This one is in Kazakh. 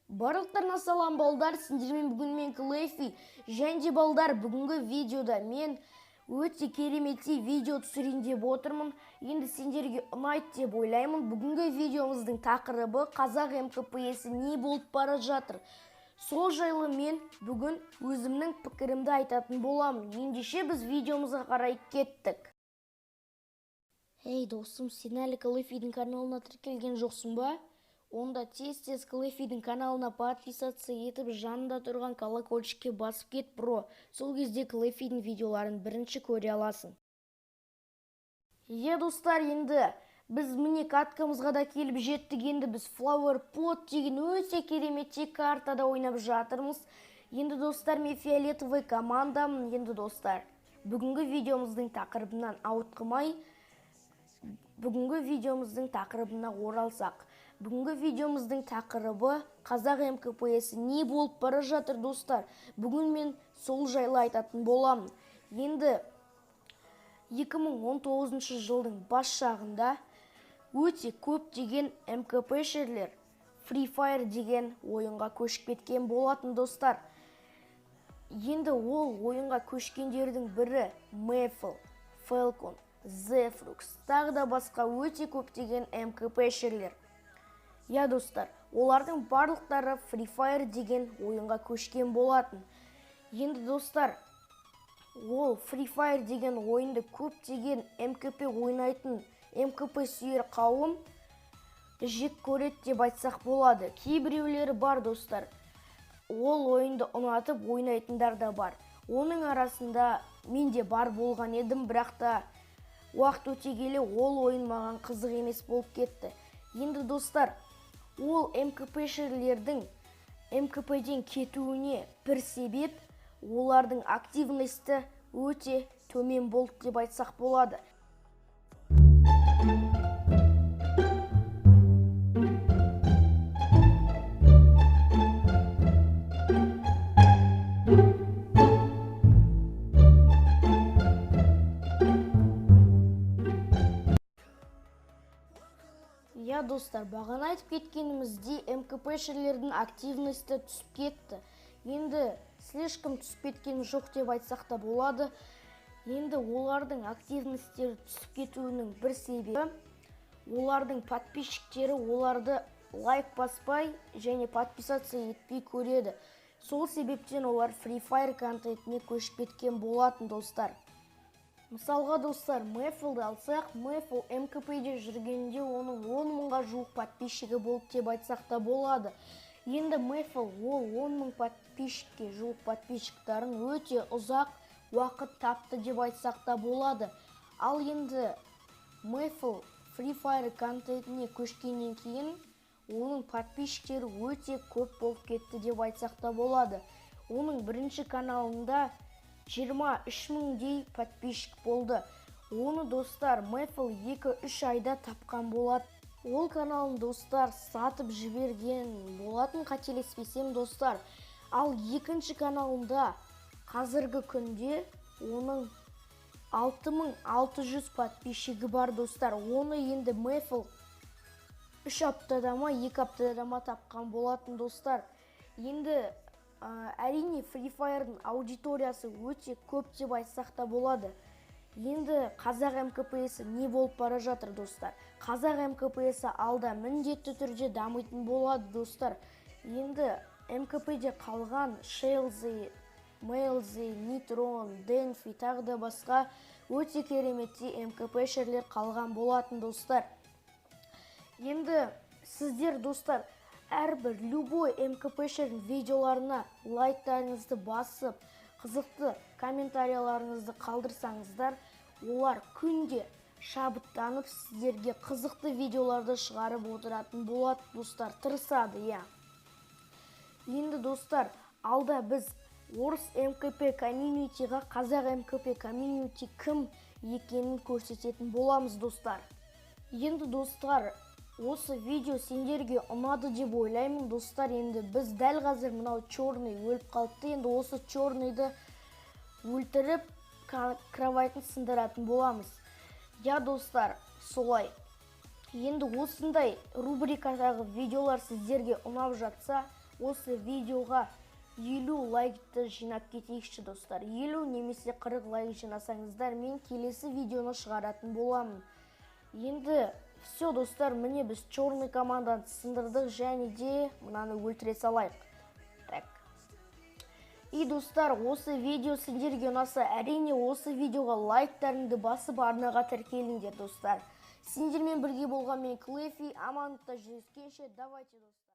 Барлықтарына салам балдар, сендермен бүгін мен Клэйфи. Және балдар, бүгінгі видеода мен өте кереметтей видео түсірейін деп отырмын. Енді сендерге ұнайды деп ойлаймын. Бүгінгі видеомыздың тақырыбы қазақ МКП-сі не болып бара жатыр. Сол жайлы мен бүгін өзімнің пікірімді айтатын боламын. Ендеше біз видеомызға қарай кеттік. Ей досым, сен әлі Клэйфидің каналына тіркелген жоқсың ба? Онда тез Клэйфидің каналына подписаться етіп, жанында тұрған колокольчикке басып кет, бро. Сол кезде Клэйфидің видеоларын бірінші көре аласың. Достар, енді біз міне каткамызға да келіп жеттік. Енді біз Flower Pot деген өте кереметтей картада ойнап жатырмыз. Енді достар, мен фиолетовый командамын. Енді достар, бүгінгі видеомыздың тақырыбынан ауытқымай, бүгінгі видеомыздың тақырыбына оралсақ. Бүгінгі видеомыздың тақырыбы қазақ МКП-сі не болып бара жатыр достар. Бүгін мен сол жайлы айтатын боламын. Енді 2019 жылдың бас шағында өте көп деген МКП-шерлер Free Fire деген ойынға көшіп кеткен болатын достар. Енді ол ойынға көшкендердің бірі Maple, Falcon, Zefrux, тағы да басқа өте көп деген МКП-шерлер. Достар, олардың барлықтары Free Fire деген ойынға көшкен болатын. Енді достар, ол Free Fire деген ойынды көптеген МКП ойнайтын МКП сүйер қауым жек көреді деп айтсақ болады. Кейбіреулері бар достар, ол ойынды ұнатып ойнайтындар да бар. Оның арасында мен де бар болған едім, бірақ та уақыт өте келе ол ойын маған қызық емес болып кетті. Енді достар, ол МКП-шерлердің МКП-ден кетуіне бір себеп олардың активності өте төмен болды деп айтсақ болады. Достар, бағана айтып кеткенімізде МКП-шерлердің активності түсіп кетті. Енді слишком түсіп кеткен жоқ деп айтсақ та болады. Енді олардың активностері түсіп кетуінің бір себебі олардың подписчиктері оларды лайк баспай және подписация етпей көреді. Сол себептен олар Free Fire контентіне көшіп кеткен болатын достар. Мысалға достар, Maple-ды алсақ, Maple МКП-де жүргенде оның 10 мыңға жуық подписчигі болып деп айтсақ та болады. Енді Maple ол 10 мың подписчикке жуық подписчиктарын өте ұзақ уақыт тапты деп айтсақ та болады. Ал енді Maple Free Fire контентіне көшкеннен кейін оның подписчиктері өте көп болып кетті деп айтсақ та болады. Оның бірінші каналында 23 мыңдей подписчик болды. Оны достар Maple 2-3 айда тапқан болады. Ол каналын достар сатып жіберген болатын, қателеспесем достар. Ал екінші каналында қазіргі күнде оның 6600 подписчигі бар достар. Оны енді Maple 3 аптада ма, 2 аптада ма тапқан болатын достар. Енді әрине Free Fire'дың аудиториясы өте көп деп айтсақ та болады. Енді қазақ МКП-сі не болып бара жатыр достар? Қазақ МКП-сі алда міндетті түрде дамитын болады достар. Енді МКП-де қалған Shelzy, Mailzy, Nitron, Denfi тағы да басқа өте кереметтей МКП-шерлер қалған болатын достар. Енді сіздер достар әрбір любой МКП-шердің видеоларына лайктарыңызды басып, қызықты комментарияларыңызды қалдырсаңыздар, олар күнде шабыттанып сіздерге қызықты видеоларды шығарып отыратын болады достар, тырысады. Енді достар, алда біз орыс МКП комьюнитиға қазақ МКП комьюнити кім екенін көрсететін боламыз достар. Енді достар, осы видео сендерге ұнады деп ойлаймын достар. Енді біз дәл қазір мынау черный өліп қалыпты. Енді осы черныйды өлтіріп кроватын сындыратын боламыз. Достар, солай. Енді осындай рубрикадағы видеолар сіздерге ұнап жатса, осы видеоға 50 лайкты жинап кетейікші достар. 50 немесе 40 лайк жинасаңыздар, мен келесі видеоны шығаратын боламын. Енді все достар, міне біз черный команданы сындырдық, және де мынаны өлтіре салайық. Так. И достар, осы видео сендерге ұнаса, әрине осы видеоға лайктарыңды басып арнаға тіркеліңдер достар. Сендермен бірге болған мен Клэфи, амандықта жүздескенше, давайте достар.